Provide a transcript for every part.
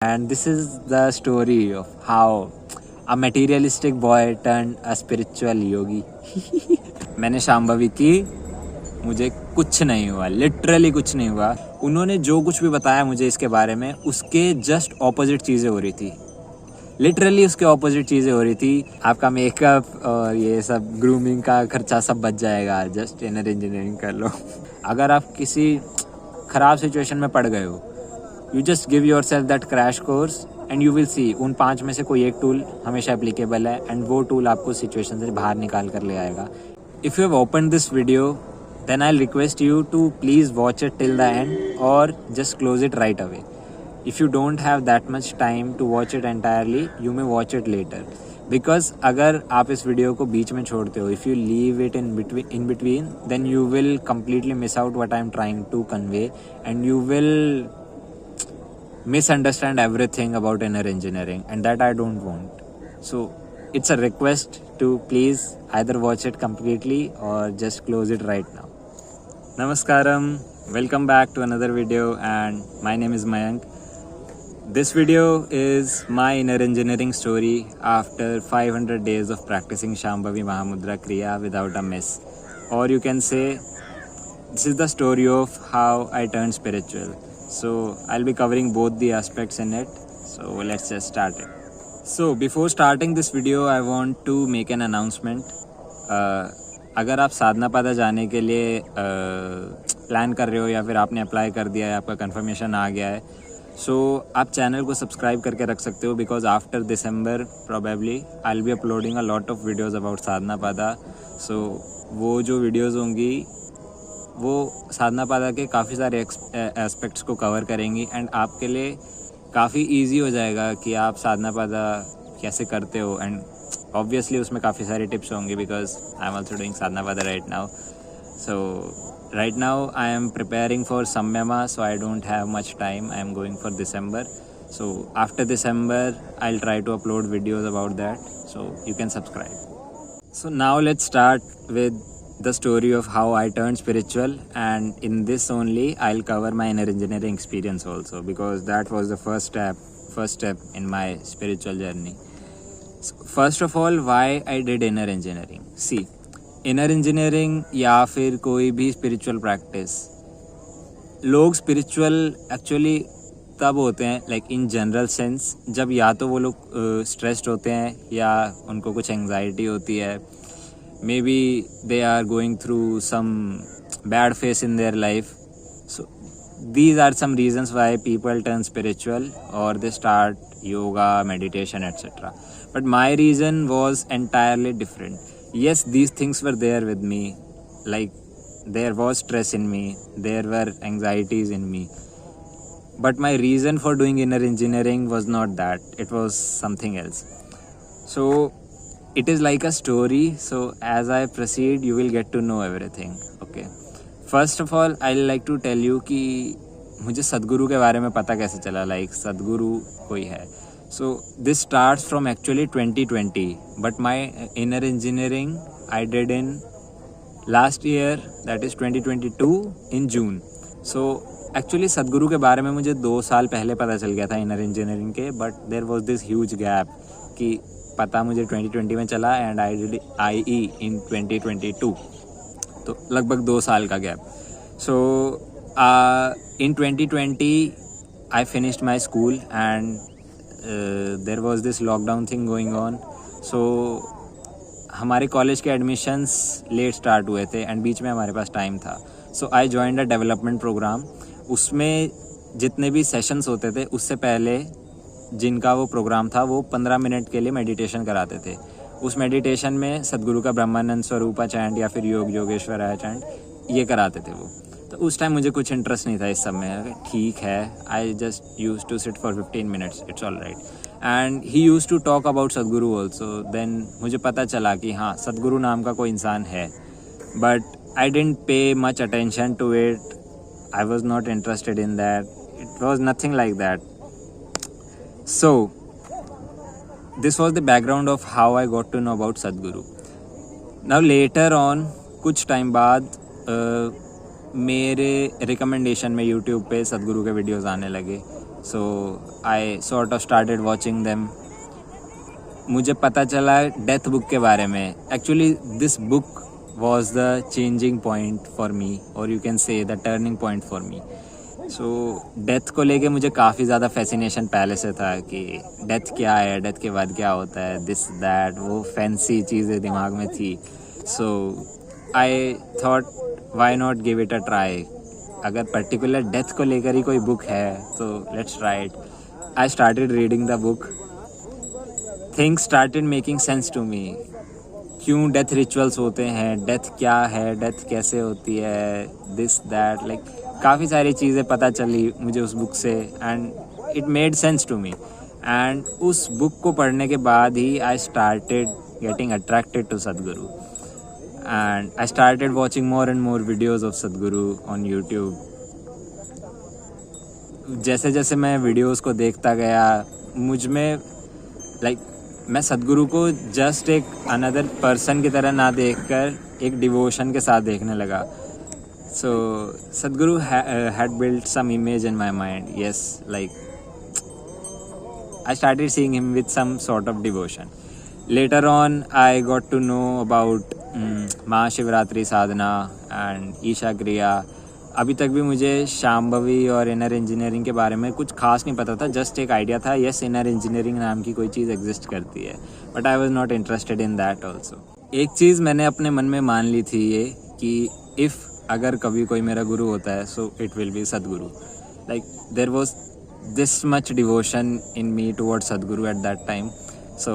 And this is the story of how a materialistic boy turned a spiritual yogi. मैंने शांभवी की, मुझे कुछ नहीं हुआ, लिटरली कुछ नहीं हुआ. उन्होंने जो कुछ भी बताया मुझे इसके बारे में, उसके जस्ट ऑपोजिट चीज़ें हो रही थी. लिटरली उसके ऑपोजिट चीज़ें हो रही थी. आपका मेकअप और ये सब ग्रूमिंग का खर्चा सब बच जाएगा, जस्ट इनर इंजीनियरिंग कर लो. अगर आप किसी ख़राब सिचुएशन में पड़ गए हो, you just give your self that crash course and you will see उन 5 में से कोई एक टूल हमेशा एप्लीकेबल है एंड वो टूल आपको सिचुएशन से बाहर निकाल कर ले आएगा. If you have open this video then I'll request you to please watch it till the end or just close it right away. If you don't have that much time to watch it entirely, you may watch it later. Because अगर आप इस video को बीच में छोड़ते हो, if you leave it in between, then you will completely miss out what I'm trying to convey and you will misunderstand everything about inner engineering and that I don't want. So it's a request to please either watch it completely or just close it right now. Namaskaram, welcome back to another video and my name is Mayank. This video is my inner engineering story after 500 days of practicing Shambhavi Mahamudra Kriya without a miss. Or you can say this is the story of how I turned spiritual. So I'll be covering both the aspects in it. So let's just start it. So before starting this video, I want to make an announcement. अगर आप साधना पादा जाने के लिए plan कर रहे हो या फिर आपने अप्लाई कर दिया है, आपका कंफर्मेशन आ गया है, सो आप चैनल को सब्सक्राइब करके रख सकते हो because after December probably I will be uploading a lot of videos about Sadhana Pada. So वो जो वीडियोस होंगी वो साधना पादा के काफ़ी सारे एस्पेक्ट्स को कवर करेंगी एंड आपके लिए काफ़ी ईजी हो जाएगा कि आप साधना पादा कैसे करते हो. एंड ऑब्वियसली उसमें काफ़ी सारे टिप्स होंगे because I am also doing Sadhana Pada right now. So right now I am preparing for Samyama, so I don't have much time. I am going for December, so after December I'll try to upload videos about that, so you can subscribe. So now let's start with the story of how I turned spiritual, and in this only I'll cover my inner engineering experience also because that was the first step in my spiritual journey. So first of all, why I did inner engineering. See, inner engineering या फिर कोई भी spiritual practice, लोग spiritual actually तब होते हैं like in general sense जब या तो वो लोग स्ट्रेस्ड होते हैं या उनको कुछ एंग्जाइटी होती है, maybe they are going through some bad phase in their life. So these are some reasons why people turn spiritual और they start yoga, meditation etcetera. But my reason was entirely different. Yes, these things were there with me, like there was stress in me, there were anxieties in me, but my reason for doing inner engineering was not that, it was something else. So it is like a story, so as I proceed you will get to know everything. Okay, first of all I like to tell you कि मुझे सदगुरु के बारे में पता कैसे चला, like सदगुरु कोई है. So this starts from actually 2020, but my inner engineering I did in last year, that is 2022 in June. So actually सदगुरु के बारे में मुझे 2 साल पहले पता चल गया था इनर इंजीनियरिंग के, but there was this huge gap कि पता मुझे 2020 में चला and I did IE in 2022, तो लगभग 2 साल का gap. So in 2020 I finished my school and there was this lockdown thing going on. So हमारे कॉलेज के एडमिशन्स लेट स्टार्ट हुए थे एंड बीच में हमारे पास टाइम था. So I joined a development programme. उसमें जितने भी सेशंस होते थे उससे पहले जिनका वो प्रोग्राम था वो 15 मिनट के लिए मेडिटेशन कराते थे. उस मेडिटेशन में सदगुरु का ब्रह्मानंद स्वरूपा चैंट या फिर योग योगेश्वराय चैंट ये कराते थे वो. तो उस टाइम मुझे कुछ इंटरेस्ट नहीं था इस सब में. ठीक है, I just use to sit for 15 minutes, it's all right. And he use to talk about Sadhguru also. Then मुझे पता चला कि हाँ सदगुरु नाम का कोई इंसान है, but I didn't pay much attention to it. I was not interested in that. It was nothing like that. So this was the background of how I got to know about Sadhguru. Now later on कुछ time बाद मेरे recommendation में YouTube पे सदगुरु के videos आने लगे so I sort of started watching them. मुझे पता चला डेथ बुक के बारे में. Actually this book was the changing point for me, or you can say the turning point for me. So death को लेके मुझे काफ़ी ज़्यादा फैसिनेशन पहले से था कि डेथ क्या है, डेथ के बाद क्या होता है, दिस दैट, वो फैंसी चीज़ें दिमाग में थी. So I thought why not give it a try. अगर पर्टिकुलर डेथ को लेकर ही कोई बुक है तो let's try it. I started reading the book. Things started making sense to me. क्यों डेथ रिचुअल्स होते हैं, डेथ क्या है, डेथ कैसे होती है, दिस दैट, लाइक काफ़ी सारी चीज़ें पता चली मुझे उस बुक से. And it made sense to me. And उस बुक को पढ़ने के बाद ही I started getting attracted to Sadhguru. And I started watching more and more videos of Sadhguru on YouTube. जैसे जैसे मैं वीडियोज़ को देखता गया, मुझ में लाइक मैं सदगुरु को जस्ट एक अनदर पर्सन की तरह ना देखकर एक डिवोशन के साथ देखने लगा. So Sadhguru had built some image in my mind. Yes, like I started seeing him with some sort of devotion. Later on I got to know about Mahashivratri Sadhana and Isha Kriya. अभी तक भी मुझे शांभवी और इनर इंजीनियरिंग के बारे में कुछ खास नहीं पता था. जस्ट एक आइडिया था, यस इनर इंजीनियरिंग नाम की कोई चीज़ एग्जिस्ट करती है, but I was not interested in that also. एक चीज़ मैंने अपने मन में मान ली थी ये कि इफ़ अगर कभी कोई मेरा गुरु होता है so it will be Sadhguru. Like there was this much devotion in me toward Sadhguru at that time. So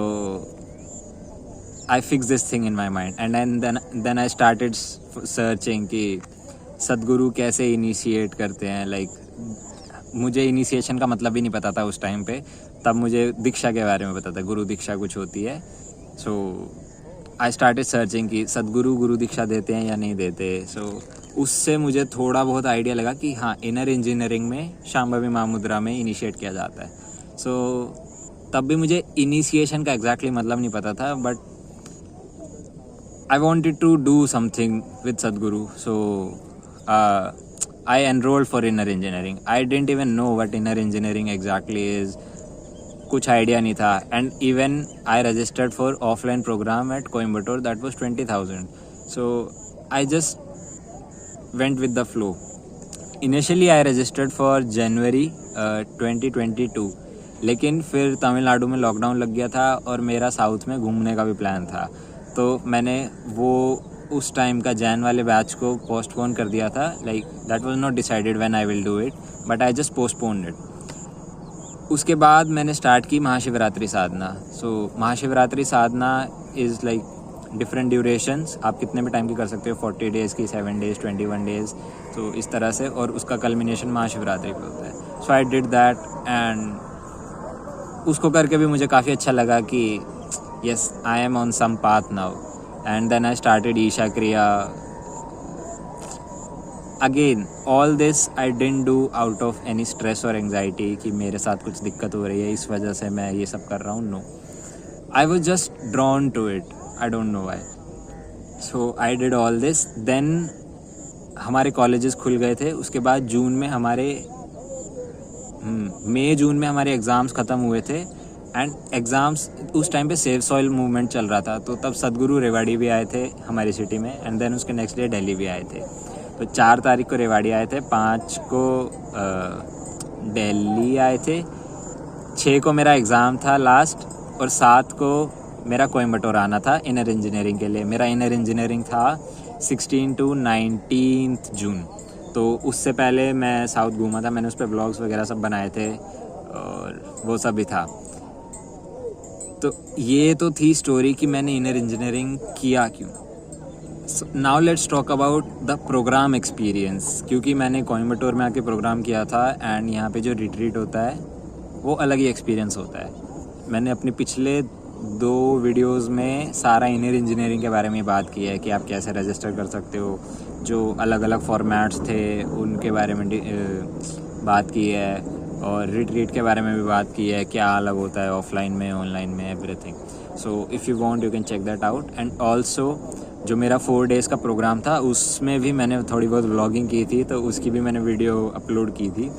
I fix this thing in my mind and then I started searching कि सदगुरु कैसे इनिशिएट करते हैं. लाइक मुझे initiation का मतलब भी नहीं पता था उस टाइम पे. तब मुझे दीक्षा के बारे में पता था, गुरु दीक्षा कुछ होती है. सो आई स्टार्टेड सर्चिंग कि सदगुरु गुरु दीक्षा देते हैं या नहीं देते. सो उससे मुझे थोड़ा बहुत आइडिया लगा कि हाँ, इनर इंजीनियरिंग में शांभवी महामुद्रा में इनिशिएट किया जाता है. सो तब भी मुझे इनिशिएशन का एग्जैक्टली मतलब नहीं पता था, but I wanted to do something with Sadhguru, so I enrolled for inner engineering. I didn't even know what inner engineering exactly is. कुछ आइडिया नहीं था. And even I registered for offline program at Coimbatore that was 20,000. So I just went with the flow. Initially I registered for January 2022. लेकिन फिर तमिलनाडु में lockdown लग गया था और मेरा साउथ में घूमने का भी प्लान था. तो मैंने वो उस टाइम का जैन वाले बैच को पोस्टपोन कर दिया था. Like that was not decided when I will do it, but I just postponed it. उसके बाद मैंने स्टार्ट की महाशिवरात्रि साधना. सो महाशिवरात्रि साधना इज़ लाइक डिफरेंट ड्यूरेशंस. आप कितने भी टाइम की कर सकते हो, 40 डेज़ की, 7 डेज़, 21 डेज़, तो इस तरह से. और उसका कल्मिनेशन महाशिवरात्रि पे होता है. So I did that and उसको करके भी मुझे काफ़ी अच्छा लगा कि yes, I am on some path now. And then I started Isha Kriya. Again, all this I didn't do out of any stress or anxiety कि मेरे साथ कुछ दिक्कत हो रही है इस वजह से मैं ये सब कर रहा हूँ. No, I was just drawn to it. I don't know why. So I did all this. Then हमारे कॉलेजेस खुल गए थे. उसके बाद जून में हमारे मई जून में हमारे एग्ज़ाम्स ख़त्म हुए थे. एंड एग्ज़ाम्स उस टाइम पे सेव सॉइल मूवमेंट चल रहा था. तो तब सदगुरु रेवाड़ी भी आए थे हमारी सिटी में. एंड देन उसके नेक्स्ट डे दिल्ली भी आए थे. तो 4 तारीख को रेवाड़ी आए थे, 5 को दिल्ली आए थे, 6 को मेरा एग्ज़ाम था लास्ट, और 7 को मेरा कोयम्बटूर आना था इनर इंजीनियरिंग के लिए. मेरा इनर इंजीनियरिंग था 16 to 19 जून. तो उससे पहले मैं साउथ घूमा था. मैंने उस पर ब्लॉग्स वगैरह सब बनाए थे और वो सब भी था. तो ये तो थी स्टोरी कि मैंने इनर इंजीनियरिंग किया क्यों. Now let's talk about the program experience. क्योंकि मैंने कोयम्बटूर में आके प्रोग्राम किया था एंड यहाँ पे जो रिट्रीट होता है वो अलग ही एक्सपीरियंस होता है. मैंने अपने पिछले 2 वीडियोस में सारा इनर इंजीनियरिंग के बारे में बात की है कि आप कैसे रजिस्टर कर सकते हो, जो अलग अलग फॉर्मेट्स थे उनके बारे में बात की है, और रिट्रीट के बारे में भी बात की है, क्या अलग होता है ऑफलाइन में, ऑनलाइन में, everything. So if you want you can check that out. And also जो मेरा 4 डेज़ का प्रोग्राम था उसमें भी मैंने थोड़ी बहुत व्लॉगिंग की थी, तो उसकी भी मैंने वीडियो अपलोड की थी.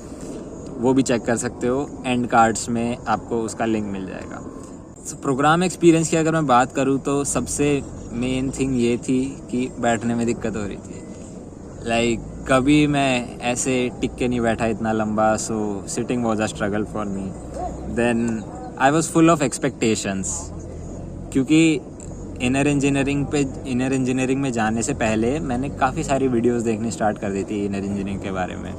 वो भी चेक कर सकते हो, एंड कार्ड्स में आपको उसका लिंक मिल जाएगा। तो प्रोग्राम एक्सपीरियंस की अगर मैं बात करूँ तो सबसे मेन थिंग ये थी कि बैठने में दिक्कत हो रही थी। लाइक कभी मैं ऐसे टिक के नहीं बैठा इतना लंबा, so sitting was a struggle for me. Then I was full of expectations, क्योंकि इनर इंजीनियरिंग में जाने से पहले मैंने काफ़ी सारी वीडियोस देखनी स्टार्ट कर दी थी इनर इंजीनियरिंग के बारे में।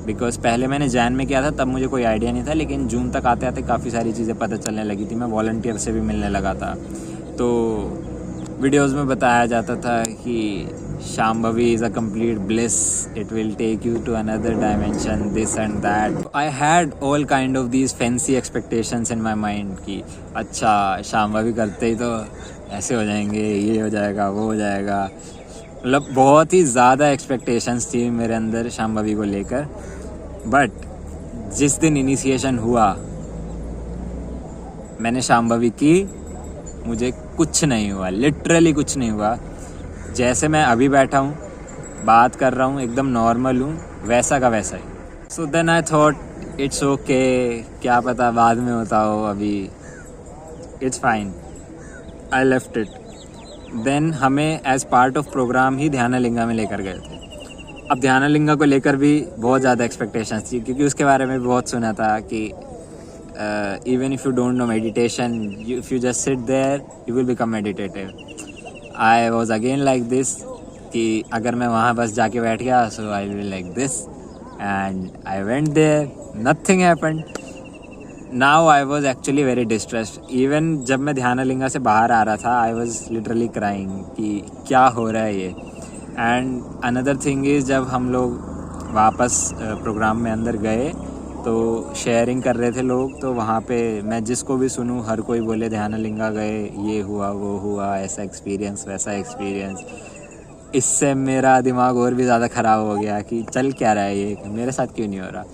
बिकॉज पहले मैंने जैन में किया था, तब मुझे कोई आइडिया नहीं था, लेकिन जून तक आते आते काफ़ी सारी चीज़ें पता चलने लगी थी। मैं वॉलंटियर से भी मिलने लगा था, तो वीडियोस में बताया जाता था कि Shambhavi is a complete bliss, it will take you to another dimension, this and that. I had all kind of these fancy expectations in my mind कि अच्छा शाम्भवी करते ही तो ऐसे हो जाएंगे, ये हो जाएगा, वो हो जाएगा। मतलब बहुत ही ज़्यादा एक्सपेक्टेशंस थी मेरे अंदर शाम्भवी को लेकर। बट जिस दिन इनिशिएशन हुआ, मैंने शाम्भवी की, मुझे कुछ नहीं हुआ, लिटरली कुछ नहीं हुआ। जैसे मैं अभी बैठा हूँ, बात कर रहा हूँ, एकदम नॉर्मल हूँ, वैसा का वैसा ही। So then I thought it's okay, क्या पता बाद में होता हो, अभी it's fine, I left it. Then हमें एज पार्ट ऑफ प्रोग्राम ही ध्यानलिंगा में लेकर गए थे। अब ध्यानलिंगा को लेकर भी बहुत ज़्यादा एक्सपेक्टेशंस थी, क्योंकि उसके बारे में भी बहुत सुना था कि even if you don't know meditation, if you just sit there, you will become meditative. I was again like this कि अगर मैं वहाँ बस जाके बैठ गया, so I will like this, and I went there, nothing happened. Now I was actually very distressed. Even जब मैं ध्यानलिंगा से बाहर आ रहा था, I was literally crying कि क्या हो रहा है ये। And another thing is, जब हम लोग वापस प्रोग्राम में अंदर गए तो शेयरिंग कर रहे थे लोग, तो वहाँ पे मैं जिसको भी सुनूं, हर कोई बोले ध्यानलिंगा गए, ये हुआ, वो हुआ, ऐसा एक्सपीरियंस, वैसा एक्सपीरियंस। इससे मेरा दिमाग और भी ज़्यादा ख़राब हो गया कि चल क्या रहा है ये, मेरे साथ क्यों नहीं हो रहा।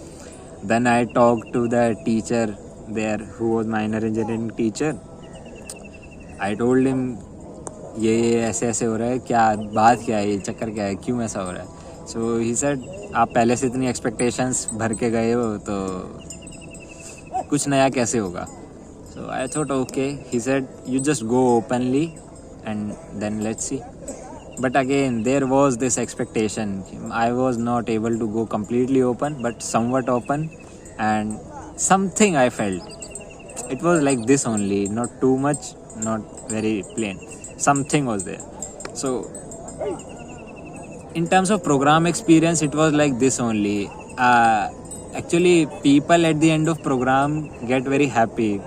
Then I talk to the teacher there who was my inner engineering teacher. I told him ये ऐसे ऐसे हो रहा है, क्या बात, क्या है ये, चक्कर क्या है, क्यों ऐसा हो रहा है। सो ही सेड आप पहले से इतनी एक्सपेक्टेशंस भर के गए हो तो कुछ नया कैसे होगा। So I thought okay, he said you just go openly and then let's see. But again there was this expectation, I was not able to go completely open but somewhat open, and something I felt it was like this only, not too much, not very plain, something was there. So in terms of program experience, it was like this only. Actually people at the end of program get very happy.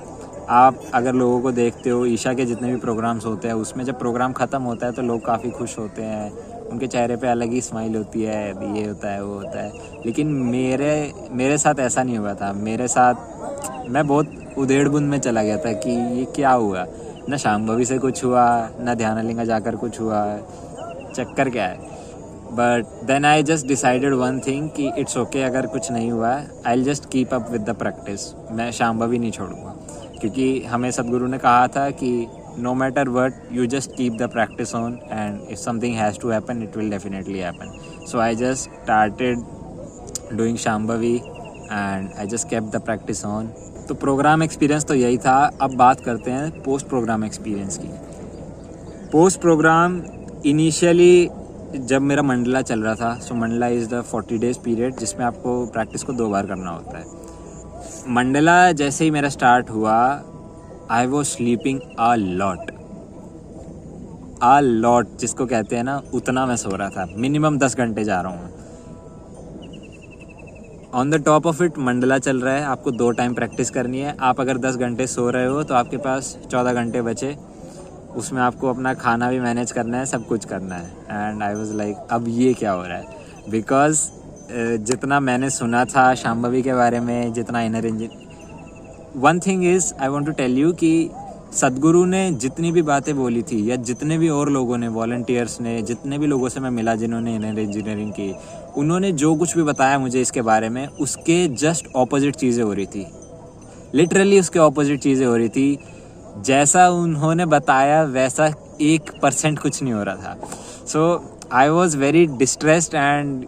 आप अगर लोगों को देखते हो, ईशा के जितने भी programmes होते हैं उसमें जब प्रोग्राम ख़त्म होता है तो लोग काफ़ी खुश होते हैं, उनके चेहरे पे अलग ही स्माइल होती है, ये होता है, वो होता है। लेकिन मेरे साथ ऐसा नहीं हुआ था। मेरे साथ मैं बहुत उधेड़-बुन में चला गया था कि ये क्या हुआ, ना शाम्भवी से कुछ हुआ, ना ध्यानलिंगा जाकर कुछ हुआ, चक्कर क्या है। But then I just decided one thing कि इट्स ओके, अगर कुछ नहीं हुआ I will just keep up with the practice. मैं शाम्भवी नहीं छोड़ूंगा, क्योंकि हमें सदगुरु ने कहा था कि no matter what, you just keep the practice on, and if something has to happen it will definitely happen. So I just started doing Shambhavi and I just kept the practice on. तो program experience तो यही था। अब बात करते हैं post program experience की। Post program initially जब मेरा मंडला चल रहा था, so mandala is the 40 days period जिसमें आपको प्रैक्टिस को 2 बार करना होता है। मंडला जैसे ही मेरा स्टार्ट हुआ, I was sleeping a lot, जिसको कहते हैं ना, उतना मैं सो रहा था। मिनिमम 10 घंटे जा रहा हूँ। On the top of it Mandla चल रहा है, आपको 2 टाइम प्रैक्टिस करनी है। आप अगर 10 घंटे सो रहे हो तो आपके पास 14 घंटे बचे, उसमें आपको अपना खाना भी मैनेज करना है, सब कुछ करना है। एंड आई वाज लाइक अब ये क्या हो रहा है, बिकॉज जितना मैंने सुना था शाम्भवी के बारे में, जितना inner engine, one thing is I want to tell you कि सदगुरु ने जितनी भी बातें बोली थी, या जितने भी और लोगों ने, वॉलंटियर्स ने, जितने भी लोगों से मैं मिला जिन्होंने इनर इंजीनियरिंग की, उन्होंने जो कुछ भी बताया मुझे इसके बारे में, उसके जस्ट ऑपोजिट चीज़ें हो रही थी। लिटरली उसके ऑपोजिट चीज़ें हो रही थी। जैसा उन्होंने बताया वैसा 1% कुछ नहीं हो रहा था। So I was very distressed and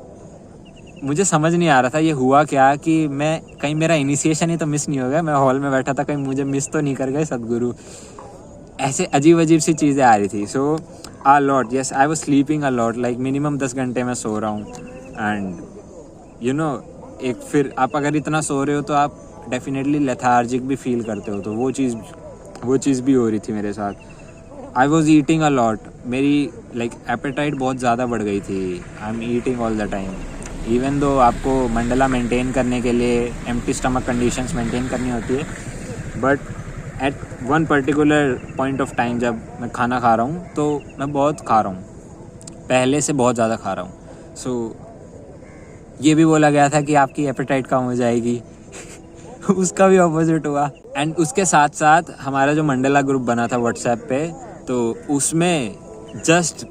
मुझे समझ नहीं आ रहा था ये हुआ क्या, कि मैं कहीं मेरा इनिशिएशन ही तो मिस नहीं हो गया, मैं हॉल में बैठा था, कहीं मुझे मिस तो नहीं कर गए सदगुरु। ऐसे अजीब अजीब सी चीज़ें आ रही थी। So a lot, yes I was sleeping a lot, like minimum 10 घंटे मैं सो रहा हूँ। एंड यू नो, एक फिर आप अगर इतना सो रहे हो तो आप डेफिनेटली लेथार्जिक भी फील करते हो, तो वो चीज़ भी हो रही थी मेरे साथ। I was eating a lot, मेरी लाइक एपेटाइट बहुत ज़्यादा बढ़ गई थी। I am eating all the time, even though आपको मंडला मेंटेन करने के लिए एम्प्टी स्टमक कंडीशंस मेंटेन करनी होती है, but at one particular point of time जब मैं खाना खा रहा हूँ तो मैं बहुत खा रहा हूँ, पहले से बहुत ज़्यादा खा रहा हूँ। सो ये भी बोला गया था कि आपकी एपेटाइट कम हो जाएगी उसका भी अपोजिट हुआ। एंड उसके साथ साथ हमारा जो मंडला ग्रुप बना था व्हाट्सएप पे, तो उसमें जस्ट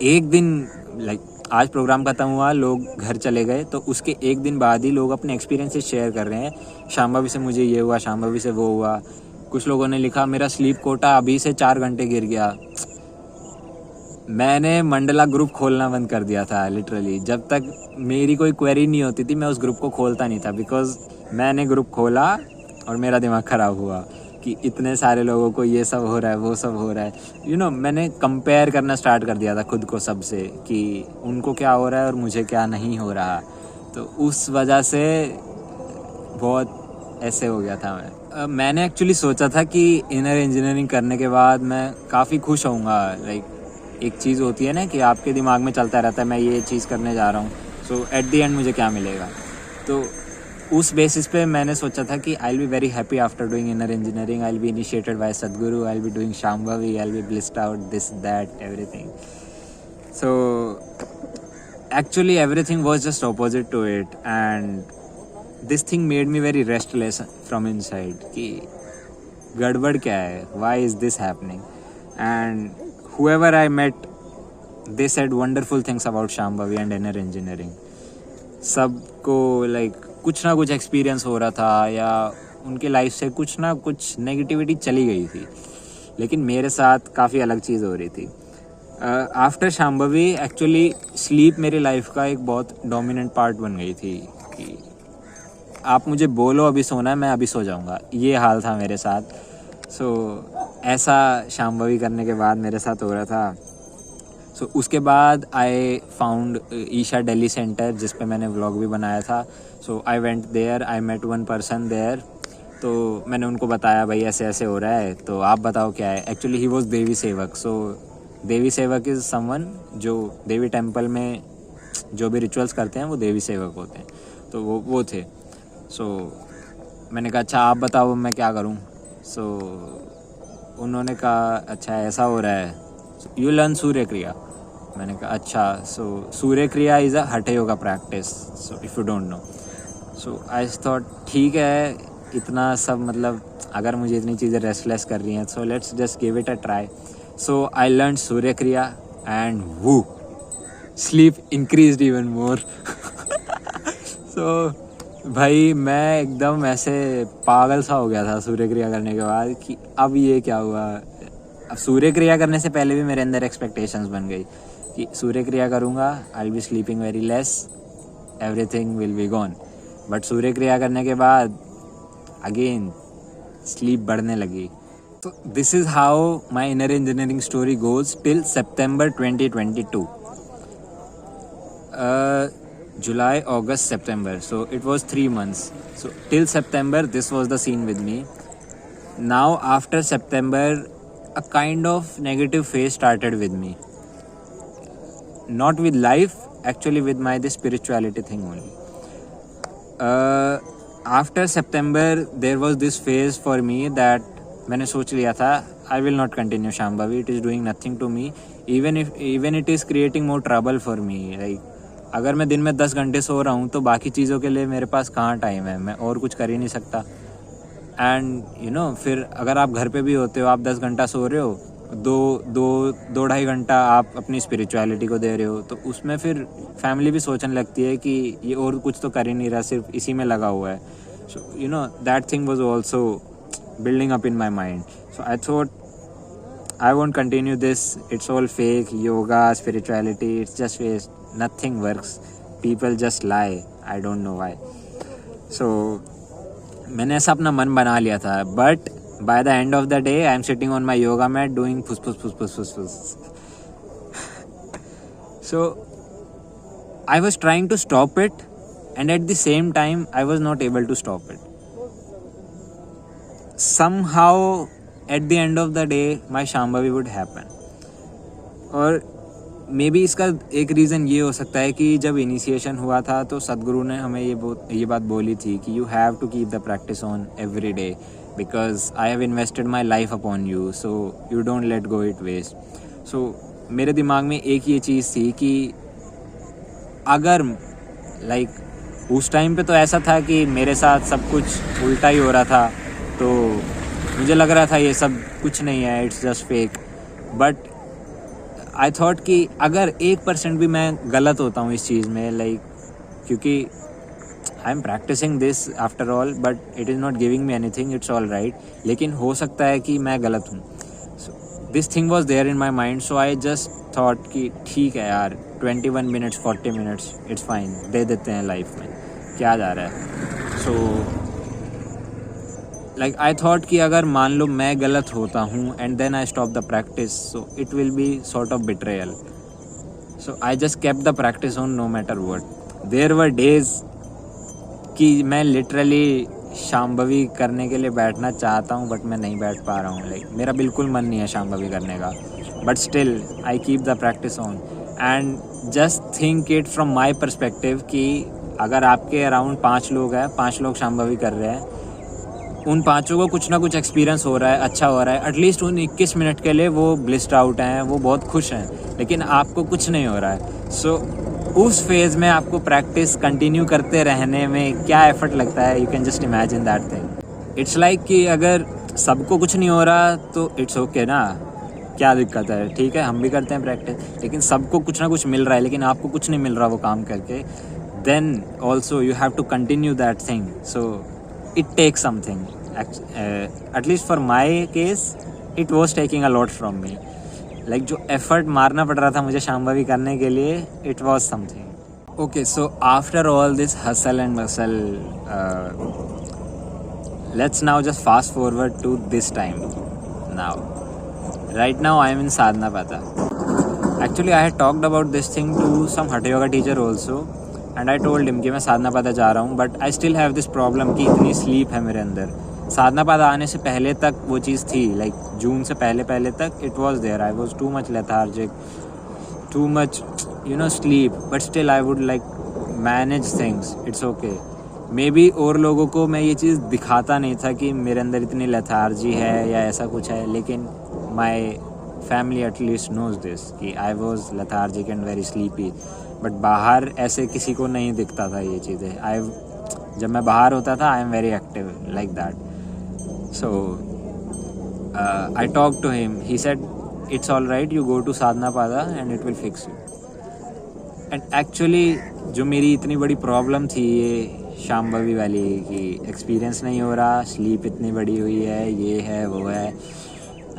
एक दिन, लाइक आज प्रोग्राम खत्म हुआ, लोग घर चले गए, तो उसके एक दिन बाद ही लोग अपने एक्सपीरियंसेस शेयर कर रहे हैं। शाम्भवी से मुझे ये हुआ, शाम्भवी से वो हुआ। कुछ लोगों ने लिखा मेरा स्लीप कोटा अभी से 4 घंटे गिर गया। मैंने मंडला ग्रुप खोलना बंद कर दिया था लिटरली। जब तक मेरी कोई क्वेरी नहीं होती थी मैं उस ग्रुप को खोलता नहीं था, बिकॉज मैंने ग्रुप खोला और मेरा दिमाग ख़राब हुआ कि इतने सारे लोगों को ये सब हो रहा है, वो सब हो रहा है। मैंने कंपेयर करना स्टार्ट कर दिया था खुद को सबसे, कि उनको क्या हो रहा है और मुझे क्या नहीं हो रहा। तो उस वजह से बहुत ऐसे हो गया था मैं। मैंने एक्चुअली सोचा था कि इनर इंजीनियरिंग करने के बाद मैं काफ़ी खुश होऊंगा। लाइक एक चीज़ होती है ना कि आपके दिमाग में चलता रहता है मैं ये चीज़ करने जा रहा हूँ, सो एट द एंड मुझे क्या मिलेगा। तो उस बेसिस पे मैंने सोचा था कि I will be very happy after doing Inner Engineering, I will be initiated by Sadhguru, I will be doing Shambhavi, I will be blissed out, this that everything. So actually everything was just opposite to it, and this thing made me very restless from inside कि गड़बड़ क्या है, why is this happening. And whoever I met, they said wonderful things about Shambhavi and inner engineering. सबको like कुछ ना कुछ experience हो रहा था या उनके लाइफ से कुछ ना कुछ नेगेटिविटी चली गई थी, लेकिन मेरे साथ काफ़ी अलग चीज़ हो रही थी। आफ्टर शाम्भवी एक्चुअली स्लीप मेरी लाइफ का एक बहुत डोमिनेंट पार्ट बन गई थी कि आप मुझे बोलो अभी सोना है, मैं अभी सो जाऊंगा, ये हाल था मेरे साथ। सो ऐसा शाम्भवी करने के बाद मेरे साथ हो रहा था। सो उसके बाद I found Isha Delhi centre, जिस पे मैंने व्लॉग भी बनाया था। So I went there, I met one person there. तो मैंने उनको बताया भाई ऐसे ऐसे हो रहा है, तो आप बताओ क्या है। एक्चुअली ही वॉज देवी सेवक। सो देवी सेवक इज़ समवन जो देवी टेम्पल में जो भी रिचुअल्स करते हैं वो देवी सेवक होते हैं, तो वो थे। सो मैंने कहा अच्छा आप बताओ मैं क्या करूं। सो उन्होंने कहा अच्छा ऐसा हो रहा है, यू लर्न सूर्य क्रिया। मैंने कहा अच्छा। सो सूर्य क्रिया इज़ अ हठ yoga practice, so if you don't know. So I thought ठीक है, इतना सब मतलब अगर मुझे इतनी चीज़ें रेस्टलेस कर रही हैं so let's just give it a try. So I learn Surya Kriya and वो sleep increased even more. So भाई मैं एकदम ऐसे पागल सा हो गया था सूर्य क्रिया करने के बाद कि अब ये क्या हुआ। अब सूर्य क्रिया करने से पहले भी मेरे अंदर एक्सपेक्टेशंस बन गई कि सूर्य क्रिया करूँगा, I will be sleeping very less, everything will be gone. But Surya Kriya करने के बाद अगेन स्लीप बढ़ने लगी। तो this is how my Inner Engineering story goes till September 2022. July, August, September. So it was 3 months. So till September, this was the scene with me. Now after September, a kind of negative phase started with me. Not with life, actually with my this spirituality thing only. After September, there was this phase for me that मैंने सोच लिया था I will not continue Shambhavi. It is doing nothing to me. Even it is creating more trouble for me. Like अगर मैं दिन में 10 घंटे सो रहा हूँ तो बाकी चीज़ों के लिए मेरे पास कहाँ टाइम है, मैं और कुछ कर ही नहीं सकता। एंड फिर अगर आप घर पे भी होते हो, आप 10 घंटा सो रहे हो, दो ढाई घंटा आप अपनी स्पिरिचुअलिटी को दे रहे हो, तो उसमें फिर फैमिली भी सोचने लगती है कि ये और कुछ तो कर ही नहीं रहा, सिर्फ इसी में लगा हुआ है। So that thing was also building up in my mind. So I thought I won't continue this, it's all fake, yoga, spirituality, it's just waste, nothing works, people just lie. I don't know why. So मैंने ऐसा अपना मन बना लिया था, but by the end of the day I am sitting on my yoga mat doing फुस फुस फुस फुस फुस फुस. So I was trying to stop it, and at the same time I was not able to stop it. Somehow at the end of the day my Shambhavi would happen. और may be इसका एक reason ये हो सकता है कि जब initiation हुआ था तो सदगुरु ने हमें ये बात बोली थी कि you have to keep the practice on every day because I have invested my life upon you, so you don't let go it waste. So मेरे दिमाग में एक ये चीज़ थी कि अगर लाइक उस टाइम पे तो ऐसा था कि मेरे साथ सब कुछ उल्टा ही हो रहा था, तो मुझे लग रहा था ये सब कुछ नहीं है, it's just fake. But I thought कि अगर 1% भी मैं गलत होता हूँ इस चीज़ में, लाइक क्योंकि I am practicing this after all but it is not giving me anything, it's all right, लेकिन हो सकता है कि मैं गलत हूँ. This thing was there in my mind, so I just thought कि ठीक है यार, 21 मिनट्स 40 मिनट्स इट्स फाइन, दे देते हैं लाइफ में, क्या जा रहा है. सो लाइक आई थॉट कि अगर मान लो मैं गलत होता हूँ and then I stop the practice, so it will be sort of betrayal. So I just kept the practice on no matter what. There were days कि मैं लिटरली शाम्भवी करने के लिए बैठना चाहता हूँ बट मैं नहीं बैठ पा रहा हूँ. लाइक मेरा बिल्कुल मन नहीं है शाम्भवी करने का, but still I keep the practice on. And just think it from my perspective कि अगर आपके अराउंड 5 लोग हैं, 5 लोग शाम्भवी कर रहे हैं, उन 5 को कुछ ना कुछ एक्सपीरियंस हो रहा है, अच्छा हो रहा है, एटलीस्ट उन 21 मिनट के लिए वो ब्लिस्ड आउट हैं, वो बहुत खुश हैं, लेकिन आपको कुछ नहीं हो रहा है. सो उस फेज़ में आपको प्रैक्टिस कंटिन्यू करते रहने में क्या एफर्ट लगता है, you can just imagine that thing. It's like कि अगर सबको कुछ नहीं हो रहा तो इट्स ओके ना, क्या दिक्कत है, ठीक है हम भी करते हैं प्रैक्टिस, लेकिन सबको कुछ ना कुछ मिल रहा है लेकिन आपको कुछ नहीं मिल रहा वो काम करके, then also you have to continue that thing. So it takes something. At least for my case it was taking a lot from me. Like जो effort मारना पड़ रहा था मुझे शाम्भवी करने के लिए, it was something. Okay, so after all this hustle and bustle, let's now just fast forward to this time. Now right now I am in Sadhana Pada. Actually I had talked about this thing to some Hatha Yoga teacher also, and I told him कि मैं साधना पादा जा रहा हूँ, but I still have this problem कि इतनी sleep है मेरे अंदर. साधना पादा आने से पहले तक वो चीज़ थी, लाइक जून से पहले तक it was there. I was too much lethargic, too much sleep, but still I would like manage things, it's okay. Maybe और लोगों को मैं ये चीज़ दिखाता नहीं था कि मेरे अंदर इतनी लेथार्जी है या ऐसा कुछ है, लेकिन my family at least knows this कि I was lethargic and very sleepy. But बाहर ऐसे किसी को नहीं दिखता था ये चीज़ें. जब मैं बाहर होता था I am very active like that. So I talk to him, he said it's all right, you go to Sadhana Pada and it will fix you. And actually जो मेरी इतनी बड़ी प्रॉब्लम थी ये शाम्भवी वाली कि एक्सपीरियंस नहीं हो रहा, स्लीप इतनी बड़ी हुई है, ये है वो है,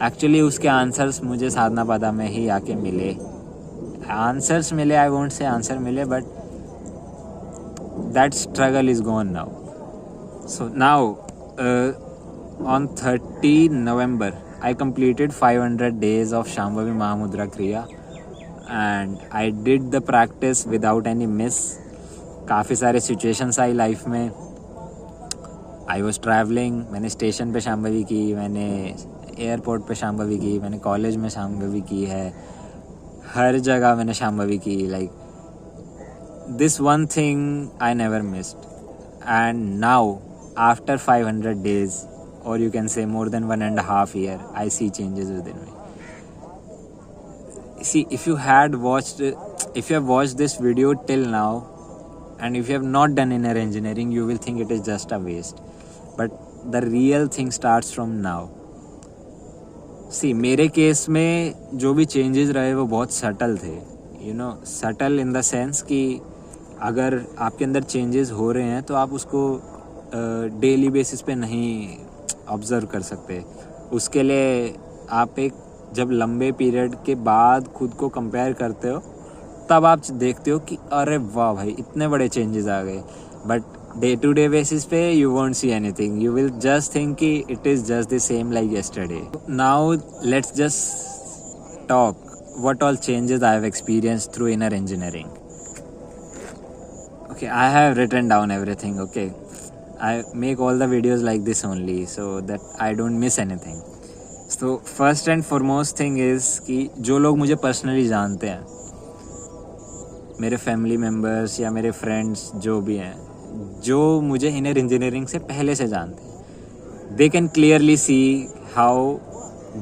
एक्चुअली उसके आंसर्स मुझे साधना पादा में ही आके मिले. आंसर्स मिले, आई वोंट से आंसर मिले, but that struggle is gone now. So now on 30 November I completed 500 days of Shambhavi Mahamudra Kriya and I did the practice without any miss. काफ़ी सारे सिचुएशंस आई लाइफ में. I was travelling, मैंने station पे शाम्भवी की, मैंने airport पे शाम्भवी की, मैंने कॉलेज में शाम्भवी की है, हर जगह मैंने शाम्भवी की. Like this one thing I never missed. And now after 500 days or you can say more than 1.5 year, I see changes within me. See, if you have watched this video till now and if you have not done inner engineering, you will think it is just a waste, but the real thing starts from now. See, मेरे case में जो भी changes रहे वो बहुत subtle थे, subtle in the sense कि अगर आपके अंदर चेंजेस हो रहे हैं तो आप उसको डेली बेसिस पे नहीं ऑब्ज़र्व कर सकते. उसके लिए आप एक जब लंबे पीरियड के बाद खुद को कंपेयर करते हो तब आप देखते हो कि अरे वाह भाई इतने बड़े चेंजेस आ गए. But day to day basis पे you won't see anything, you will just think कि it is just the same like yesterday. Now let's just talk what all changes I have experienced through inner engineering. Okay, I have written down everything. Okay, I make all the videos like this only so that I don't miss anything. So first and foremost thing is कि जो लोग मुझे personally जानते हैं, मेरे family members या मेरे friends जो भी हैं, जो मुझे इनर इंजीनियरिंग से पहले से जानते हैं, they can clearly see how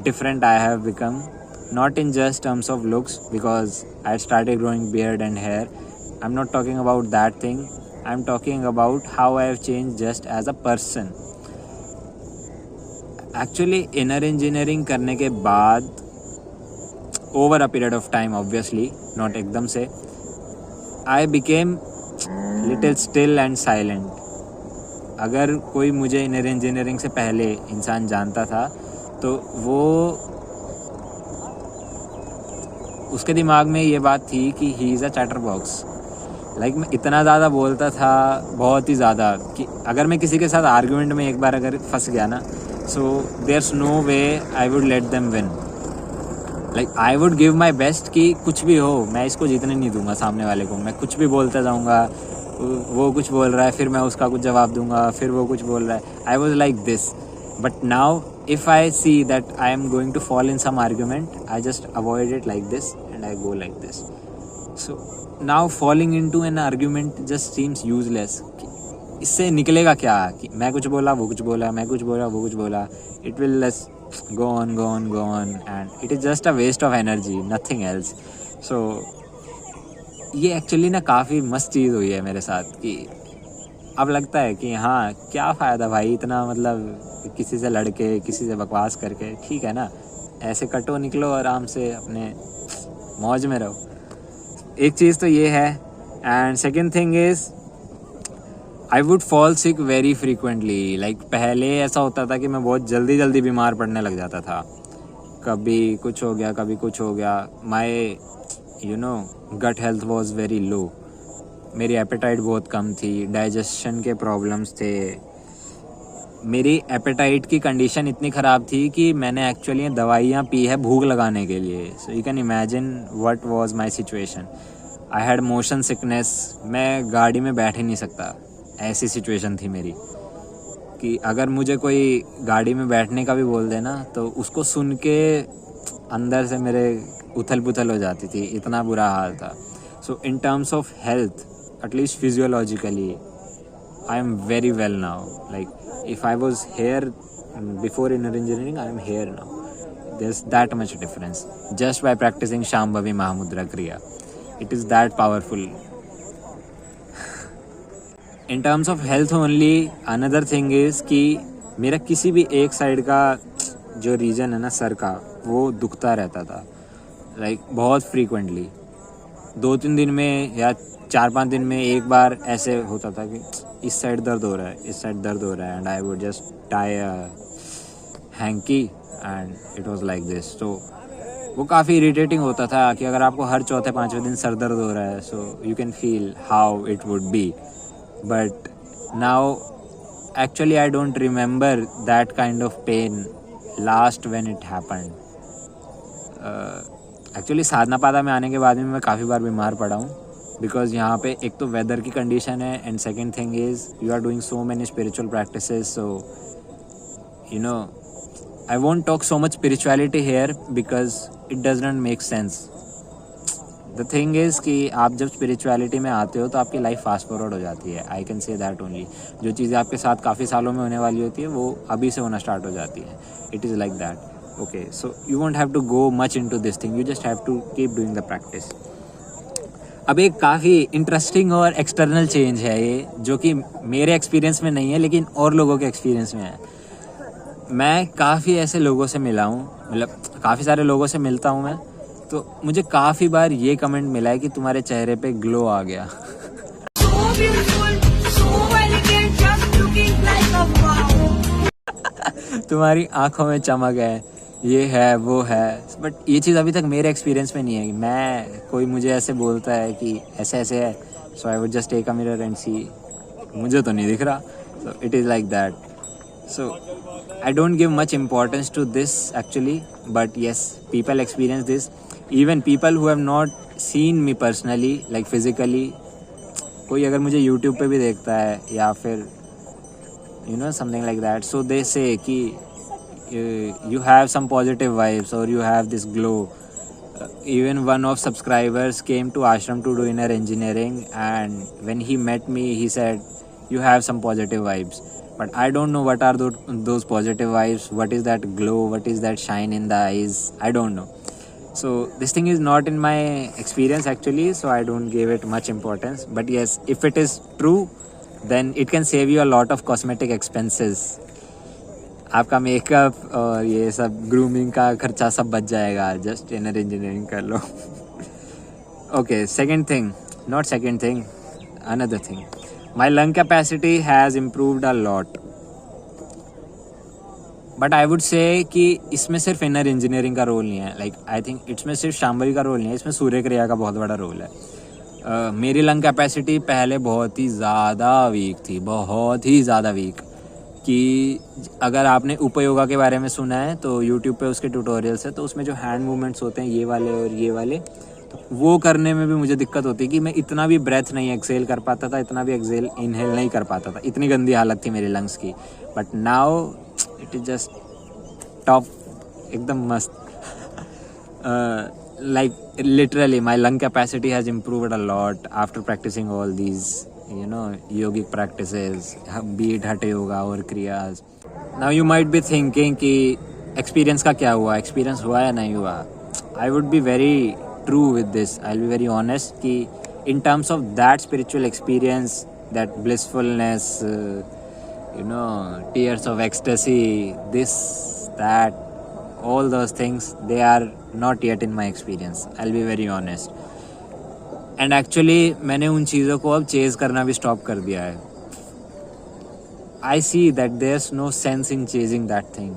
different I have become. Not in just terms of looks, because I started growing beard and hair. I'm not talking about that thing. I'm talking about how I have changed just as a person. Actually, inner engineering करने के बाद, over a period of time, obviously, not एकदम से, I became little still and silent. अगर कोई मुझे inner engineering से पहले इंसान जानता था, तो वो उसके दिमाग में ये बात थी कि he is a chatter box. Like मैं इतना ज़्यादा बोलता था, बहुत ही ज़्यादा, कि अगर मैं किसी के साथ आर्गुमेंट में एक बार अगर फंस गया ना, so there's no way I would let them win. Like I would give my best कि कुछ भी हो मैं इसको जीतने नहीं दूंगा सामने वाले को. मैं कुछ भी बोलता जाऊँगा, वो कुछ बोल रहा है फिर मैं उसका कुछ जवाब दूंगा, फिर वो कुछ बोल रहा है. I was like this. But now if I see that I am going to fall in some argument, I just avoid it like this and I go like this. So now falling into an argument just seems useless. इससे निकलेगा क्या कि मैं कुछ बोला वो कुछ बोला, मैं कुछ बोला वो कुछ बोला. It will just go on and it is just a waste of energy, nothing else. So ये एक्चुअली ना काफ़ी मस्त चीज़ हुई है मेरे साथ कि अब लगता है कि हाँ क्या फ़ायदा भाई इतना, मतलब किसी से लड़के किसी से बकवास करके. ठीक है ना, ऐसे कटो निकलो आराम से अपने मौज में रहो. एक चीज़ तो ये है. And second thing is I would fall sick very frequently. Like पहले ऐसा होता था कि मैं बहुत जल्दी बीमार पड़ने लग जाता था. कभी कुछ हो गया, कभी कुछ हो गया. My gut health was very low. मेरी एपेटाइट बहुत कम थी, डाइजेशन के प्रॉब्लम्स थे. मेरी एपेटाइट की कंडीशन इतनी ख़राब थी कि मैंने एक्चुअली दवाइयाँ पी है भूख लगाने के लिए. सो you can imagine what was my situation. I had motion sickness. मैं गाड़ी में बैठ ही नहीं सकता, ऐसी सिचुएशन थी मेरी कि अगर मुझे कोई गाड़ी में बैठने का भी बोल देना तो उसको सुन के अंदर से मेरे उथल पुथल हो जाती थी, इतना बुरा हाल था. So in terms of health, at least physiologically, I am very well now. Like if I was here before inner engineering, I am here now. There's that much difference just by practicing Shambhavi Mahamudra Kriya. It is that powerful. In terms of health only, another thing is कि मेरा किसी भी एक side का जो reason है ना sir का, वो दुखता रहता था. लाइक बहुत फ्रीक्वेंटली, 2-3 दिन में या 4-5 दिन में एक बार ऐसे होता था कि इस साइड दर्द हो रहा है, इस साइड दर्द हो रहा है. And I would just tie a hanky and it was like this. तो वो काफ़ी इरिटेटिंग होता था कि अगर आपको हर 4-5वें दिन सर दर्द हो रहा है, so you can feel how it would be. But now actually I don't remember that kind of pain last when it happened. Actually Sadhana Pada में आने के बाद में मैं काफ़ी बार बीमार पड़ा हूँ. बिकॉज यहाँ पे एक तो वेदर की कंडीशन है and second thing is you are doing so many spiritual practices. So I won't talk so much spirituality here because it does not make sense. The thing is कि आप जब spirituality में आते हो तो आपकी लाइफ फास्ट फॉरवर्ड हो जाती है. I can say that only. जो चीज़ें आपके साथ काफ़ी सालों में होने वाली होती है वो अभी से होना स्टार्ट हो जाती है. It is like that. Okay, so you won't have to go much into this thing. You just have to keep doing the practice. अब एक काफ़ी इंटरेस्टिंग और एक्सटर्नल चेंज है ये, जो कि मेरे एक्सपीरियंस में नहीं है लेकिन और लोगों के एक्सपीरियंस में है. मैं काफ़ी ऐसे लोगों से मिला हूँ, मतलब काफ़ी सारे लोगों से मिलता हूँ मैं, तो मुझे काफ़ी बार ये कमेंट मिला है कि तुम्हारे चेहरे पे ग्लो आ गया. So beautiful, so elegant, just looking like a wow. तुम्हारी आंखों में चमक है. ये है वो है, बट ये चीज़ अभी तक मेरे एक्सपीरियंस में नहीं है। मैं कोई मुझे ऐसे बोलता है कि ऐसे ऐसे है, so I would just take a mirror and see, मुझे तो नहीं दिख रहा। So it is like that. So I don't give much importance to this actually, but yes, people experience this. Even people who have not seen me personally, like physically, कोई अगर मुझे YouTube पे भी देखता है या फिर something like that, so they say कि you have some positive vibes or you have this glow. Even one of subscribers came to Ashram to do inner engineering, and when he met me, he said, "You have some positive vibes." But I don't know what are those positive vibes. What is that glow? What is that shine in the eyes? I don't know. So this thing is not in my experience actually, so I don't give it much importance. But yes, if it is true, then it can save you a lot of cosmetic expenses. आपका makeup और ये सब grooming का खर्चा सब बच जाएगा, just Inner Engineering कर लो। Okay, second thing, not second thing, another thing, my lung capacity has improved a lot. But I would say कि इसमें सिर्फ इनर इंजीनियरिंग का रोल नहीं है, लाइक आई थिंक इसमें सिर्फ शांभवी का रोल नहीं है, इसमें सूर्य क्रिया का बहुत बड़ा रोल है। मेरी लंग कैपेसिटी पहले बहुत ही ज़्यादा वीक थी, बहुत ही ज़्यादा वीक, कि अगर आपने उपयोगा के बारे में सुना है तो यूट्यूब पे उसके ट्यूटोरियल्स है, तो उसमें जो हैंड मूवमेंट्स होते हैं ये वाले और ये वाले, तो वो करने में भी मुझे दिक्कत होती है कि मैं इतना भी ब्रेथ नहीं एक्सेल कर पाता था, इतना भी एक्सेल इनहेल नहीं कर पाता था, इतनी गंदी हालत थी मेरे लंग्स की। But now it is just top, एकदम मस्त। like literally my lung capacity has improved a lot after practicing all these yogic practices, be it hatha yoga or kriyas. Now you might be thinking कि experience का क्या हुआ, experience हुआ या नहीं हुआ. I would be very true with this, I'll be very honest कि in terms of that spiritual experience, that blissfulness, tears of ecstasy, this, that, all those things, they are not yet in my experience, I'll be very honest. And actually मैंने उन चीज़ों को अब Chase करना भी stop कर दिया है. I see that there's no sense in chasing that thing.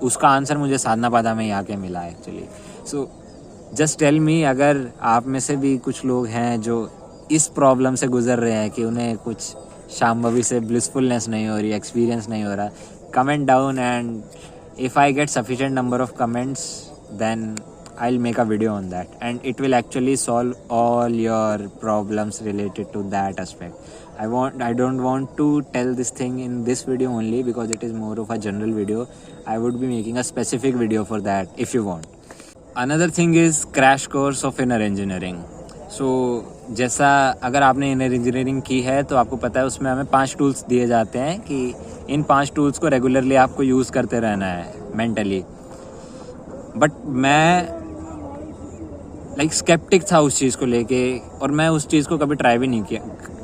उसका आंसर मुझे साधना पादा में ही आके मिला है actually. So just tell me, अगर आप में से भी कुछ लोग हैं जो इस प्रॉब्लम से गुजर रहे हैं कि उन्हें कुछ शांभवी से ब्लिसफुलनेस नहीं हो रही, एक्सपीरियंस नहीं हो रहा, comment down, and if I get sufficient number of comments, then I'll make a video on that, and it will actually solve all your problems related to that aspect. I don't want to tell this thing in this video only because it is more of a general video. I would be making a specific video for that if you want. Another thing is crash course of inner engineering. So जैसा अगर आपने inner engineering की है तो आपको पता है उसमें हमें 5 टूल्स दिए जाते हैं कि इन 5 टूल्स को रेगुलरली आपको यूज़ करते रहना है मेंटली. बट मैं लाइक स्केप्टिक था उस चीज़ को लेके, और मैं उस चीज़ को कभी ट्राई भी नहीं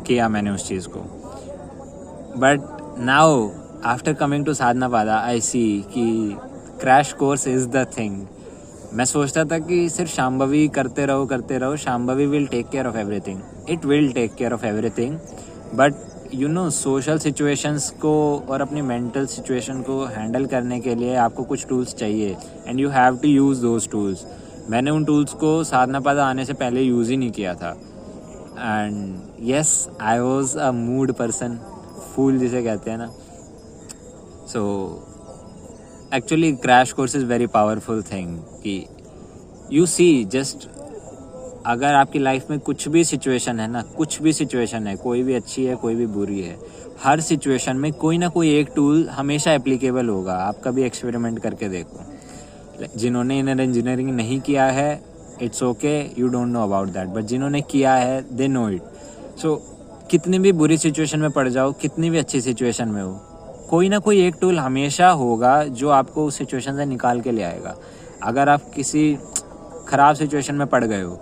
किया मैंने उस चीज़ को. But now after coming to Sadhana Pada I see कि crash course is the thing. मैं सोचता था कि सिर्फ शांभवी करते रहो, Shambhavi will take care of everything. It will take care of everything, but social situations को और अपनी मेंटल सिचुएशन को हैंडल करने के लिए आपको कुछ टूल्स चाहिए, and you have to use those tools. मैंने उन टूल्स को साधना पादा आने से पहले यूज़ ही नहीं किया था. And yes, I was a mood person, फूल जिसे कहते हैं ना. So actually crash course is very powerful thing कि यू सी जस्ट अगर आपकी लाइफ में कुछ भी सिचुएशन है ना, कुछ भी सिचुएशन है, कोई भी अच्छी है कोई भी बुरी है, हर सिचुएशन में कोई ना कोई एक टूल हमेशा एप्लीकेबल होगा. आप कभी एक्सपेरिमेंट करके देखो. जिन्होंने इनर इंजीनियरिंग नहीं किया है, it's okay, you don't know about that, but जिन्होंने किया है दे नो इट. सो कितनी भी बुरी सिचुएशन में पड़ जाओ, कितनी भी अच्छी सिचुएशन में हो, कोई ना कोई एक टूल हमेशा होगा जो आपको उस सिचुएशन से निकाल के ले आएगा. अगर आप किसी ख़राब सिचुएशन में पड़ गए हो,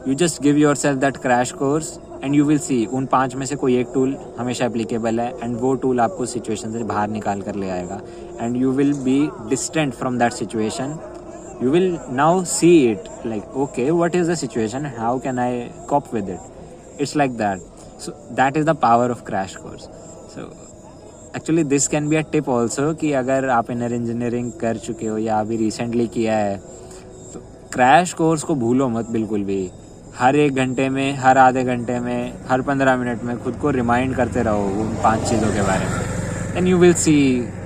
you just give your self that crash course and you will see उन 5 में से कोई एक टूल हमेशा एप्लीकेबल है, एंड वो टूल आपको सिचुएशन से बाहर निकाल कर ले आएगा, and you will be distant from that situation. You will now see it like okay, what is the situation, how can I corp with it. It's like that. So that is the power of crash course. So actually this can be a tip also कि अगर आप inner Engineering कर चुके हो या अभी recently किया है तो क्रैश कोर्स को भूलो मत बिल्कुल भी। हर 1 घंटे में, हर आधे घंटे में, हर 15 मिनट में खुद को रिमाइंड करते रहो उन 5 चीज़ों के बारे में। एंड यू विल सी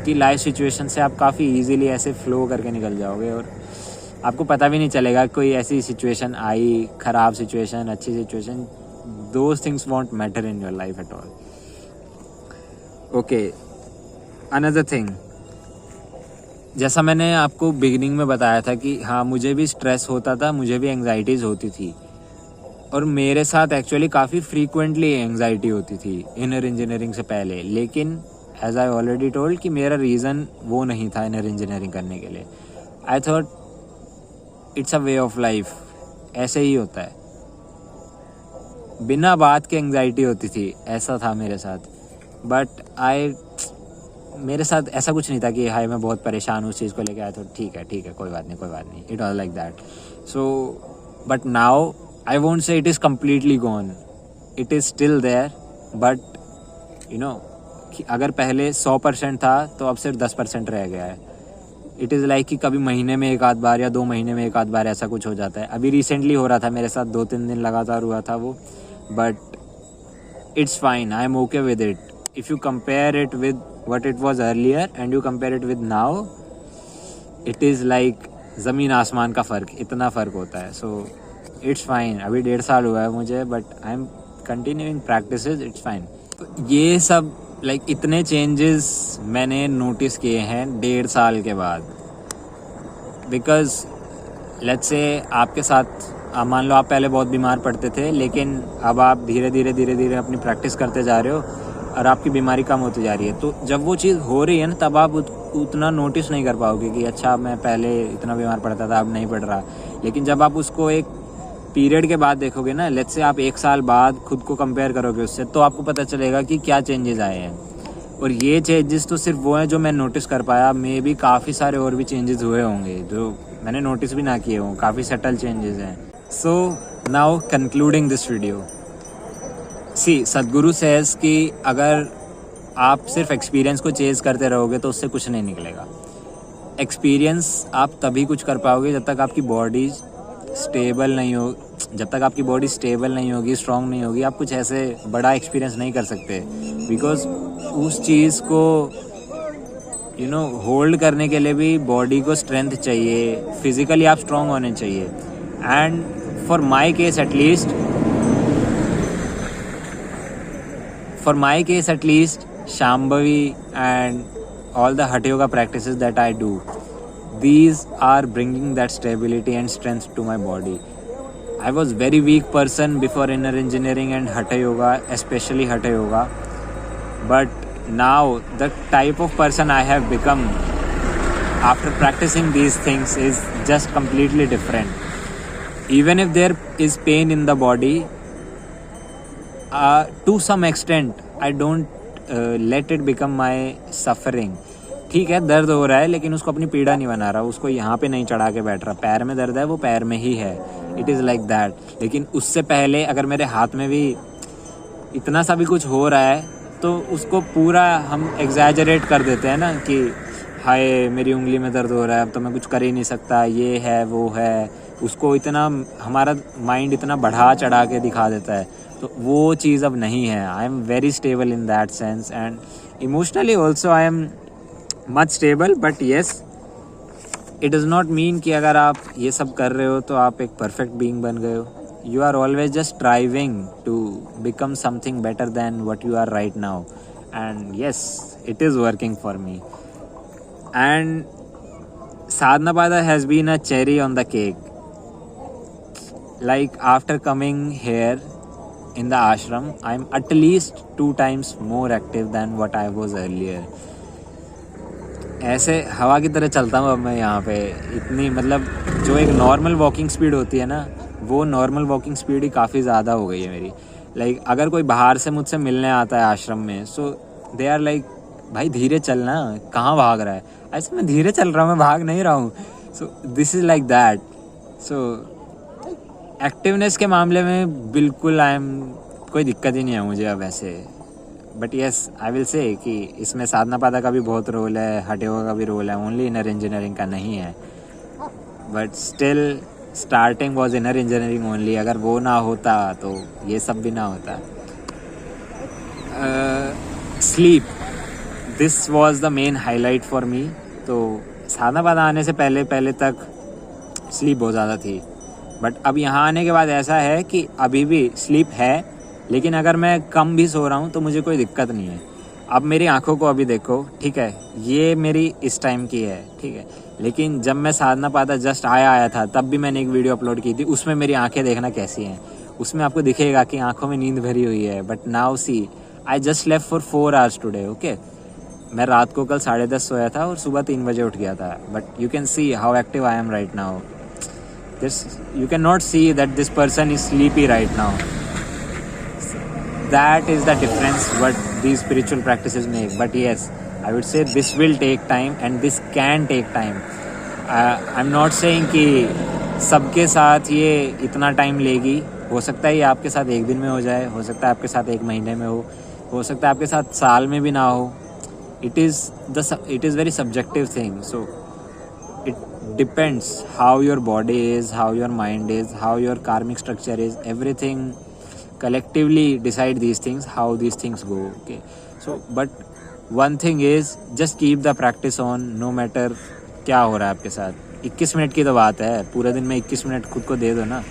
कि लाइफ सिचुएशन से आप काफ़ी ईजीली ऐसे फ्लो करके निकल जाओगे और आपको पता भी नहीं चलेगा कोई ऐसी सिचुएशन आई, ख़राब सिचुएशन, अच्छी situation, those things won't matter in your life at all. Okay, another thing, जैसा मैंने आपको बिगिनिंग में बताया था कि हाँ मुझे भी स्ट्रेस होता था, मुझे भी एंग्जाइटीज़ होती थी और मेरे साथ एक्चुअली काफ़ी फ्रीक्वेंटली एंग्जाइटी होती थी इनर इंजीनियरिंग से पहले। लेकिन एज आई ऑलरेडी टोल्ड कि मेरा रीज़न वो नहीं था इनर इंजीनियरिंग करने के लिए। आई thought it's a way of life, ऐसे ही होता है, बिना बात के एंग्जाइटी होती थी, ऐसा था मेरे साथ। बट मेरे साथ ऐसा कुछ नहीं था कि हाय मैं बहुत परेशान हूँ उस चीज़ को लेकर। आया तो ठीक है कोई बात नहीं, it was like that. So but now I won't say it is completely gone, it is still there, but you know अगर पहले 100% था तो अब सिर्फ 10% रह गया है। इट इज़ लाइक कि कभी महीने में 1 आध बार या 2 महीने में 1 आध बार ऐसा कुछ हो जाता है। अभी रिसेंटली हो रहा था मेरे साथ, 2-3 दिन लगातार हुआ था वो, but it's fine, I am okay with it. If you compare it with what it was earlier and you compare it with now, it is like ज़मीन आसमान का फ़र्क, इतना फ़र्क होता है। So it's fine. अभी 1.5 साल हुआ है मुझे, but I am continuing practices, it's fine. तो ये सब लाइक इतने चेंजेस मैंने नोटिस किए हैं 1.5 साल के बाद। बिकॉज लेट्स से आपके साथ मान लो आप पहले बहुत बीमार पड़ते थे, लेकिन अब आप धीरे धीरे अपनी प्रैक्टिस करते जा रहे हो और आपकी बीमारी कम होती जा रही है। तो जब वो चीज़ हो रही है ना, तब आप उतना नोटिस नहीं कर पाओगे कि अच्छा मैं पहले इतना बीमार पड़ता था, अब नहीं पड़ रहा। लेकिन जब आप उसको एक पीरियड के बाद देखोगे ना, लेट्स से आप 1 साल बाद खुद को कंपेयर करोगे उससे, तो आपको पता चलेगा कि क्या चेंजेस आए हैं। और ये चेंजेस तो सिर्फ वो हैं जो मैं नोटिस कर पाया, मे भी काफ़ी सारे और भी चेंजेस हुए होंगे जो मैंने नोटिस भी ना किए हों, काफ़ी सटल चेंजेस हैं। So now concluding this video, see Sadhguru says कि अगर आप सिर्फ एक्सपीरियंस को चेज़ करते रहोगे तो उससे कुछ नहीं निकलेगा। एक्सपीरियंस आप तभी कुछ कर पाओगे जब तक आपकी बॉडी स्टेबल नहीं हो, जब तक आपकी बॉडी स्टेबल नहीं होगी, स्ट्रांग नहीं होगी, आप कुछ ऐसे बड़ा एक्सपीरियंस नहीं कर सकते। बिकॉज उस चीज़ को होल्ड करने के लिए भी बॉडी को स्ट्रेंथ चाहिए, फिजिकली आप स्ट्रांग होने चाहिए। And for my case at least, Shambhavi and all the Hatha Yoga practices that I do, these are bringing that stability and strength to my body. I was very weak person before inner engineering and Hatha Yoga, especially Hatha Yoga. But now the type of person I have become after practicing these things is just completely different. Even if there is pain in the body, to some extent I don't let it become my suffering. ठीक है, दर्द हो रहा है लेकिन उसको अपनी पीड़ा नहीं बना रहा, उसको यहाँ पे नहीं चढ़ा के बैठ रहा। पैर में दर्द है, वो पैर में ही है, इट इज़ लाइक दैट। लेकिन उससे पहले अगर मेरे हाथ में भी इतना सा भी कुछ हो रहा है तो उसको पूरा हम एग्जैजरेट कर देते हैं ना कि हाय मेरी उंगली में दर्द हो रहा है, अब तो मैं कुछ कर ही नहीं सकता, ये है वो है। उसको इतना हमारा माइंड इतना बढ़ा चढ़ा के दिखा देता है, तो वो चीज़ अब नहीं है। आई am very stable in that sense and emotionally also I am much stable. But yes, it does not mean कि अगर आप ये सब कर रहे हो तो आप एक परफेक्ट बीइंग बन गए हो। You are always just striving to become something better than what you are right now. And yes, it is working for me. And Sadhanapada has been a cherry on the cake. Like after coming here in the ashram, I'm at least 2 times more active than what I was earlier. ऐसे हवा की तरह चलता हूँ अब मैं यहाँ पे। इतनी मतलब जो एक नॉर्मल वॉकिंग स्पीड होती है ना, वो नॉर्मल वॉकिंग स्पीड ही काफ़ी ज़्यादा हो गई है मेरी। लाइक अगर कोई बाहर से मुझसे मिलने आता है आश्रम में, सो दे आर लाइक भाई धीरे चलना, कहाँ भाग रहा है। ऐसे मैं धीरे चल रहा हूँ, मैं भाग नहीं रहा हूँ। So this is like that. So activeness के मामले में बिल्कुल कोई दिक्कत ही नहीं है मुझे अब ऐसे। But yes I will say कि इसमें साधना पादा का भी बहुत रोल है, हटेवा का भी रोल है, ओनली इनर इंजीनियरिंग का नहीं है. But still starting was inner engineering only. अगर वो ना होता तो ये सब भी ना होता. Sleep, this was the main highlight for me. तो साधना पादा आने से पहले तक स्लीप बहुत ज़्यादा थी. बट अब यहाँ आने के बाद ऐसा है कि अभी भी स्लीप है, लेकिन अगर मैं कम भी सो रहा हूँ तो मुझे कोई दिक्कत नहीं है. अब मेरी आंखों को अभी देखो, ठीक है, ये मेरी इस टाइम की है, ठीक है. लेकिन जब मैं साधना पादा जस्ट आया था तब भी मैंने एक वीडियो अपलोड की थी. उसमें मेरी आंखें देखना कैसी हैं, उसमें आपको दिखेगा कि आंखों में नींद भरी हुई है. But now see, I just left for 4 hours today. Okay, मैं रात को कल 10:30 सोया था और सुबह 3 बजे उठ गया था. But you can see how active I am right now. This, you cannot see that this person is sleepy right now. That is the difference what these spiritual practices make. But yes, I would say this will take time and this can take time. I'm not saying कि सबके साथ ये इतना time लेगी. हो सकता है ये आपके साथ एक दिन में हो जाए, हो सकता है आपके साथ एक महीने में हो सकता है आपके साथ साल में भी ना हो. It is very subjective thing. So it depends how your body is, how your mind is, how your karmic structure is. Everything collectively decide these things, how these things go. Okay, so but one thing is just keep the practice on, no matter क्या हो रहा है आपके साथ. 21 minute की तो बात है, पूरे दिन में 21 मिनट खुद को दे दो ना.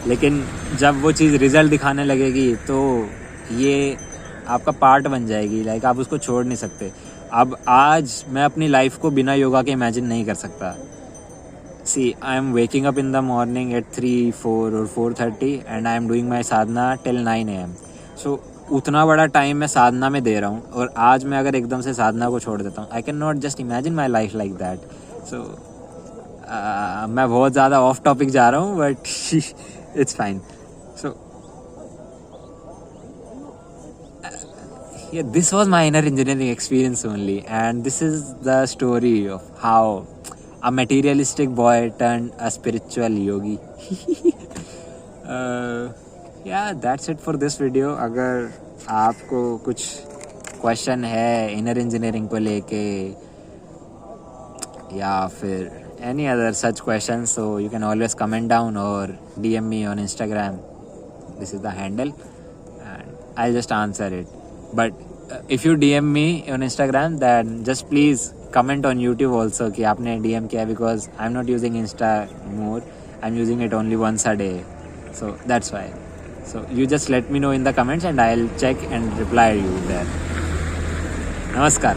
लेकिन जब वो चीज़ रिजल्ट दिखाने लगेगी तो ये आपका पार्ट बन जाएगी. लाइक आप उसको छोड़ नहीं सकते. अब आज मैं अपनी लाइफ को बिना योगा के इमेजिन नहीं कर सकता. See, I am waking up in the morning at 3, 4 और 4:30 and I am doing my sadhana till 9 AM. सो उतना बड़ा टाइम मैं साधना में दे रहा हूँ. और आज मैं अगर एकदम से साधना को छोड़ देता हूँ, I can not just imagine my life like that. So मैं बहुत ज़्यादा ऑफ टॉपिक जा रहा हूँ, but it's fine. So yeah, this was my inner engineering experience only, and this is the story of how a materialistic boy turned a spiritual yogi. Yeah, that's it for this video. अगर आपको कुछ question है inner engineering को लेके या फिर any other such questions, so you can always comment down or DM me on Instagram. This is the handle and I'll just answer it. But if you DM me on Instagram, then just please comment on YouTube also कि आपने DM किया, because I'm not using Insta more. I'm using it only once a day. So that's why. So you just let me know in the comments and I'll check and reply you there. Namaskar.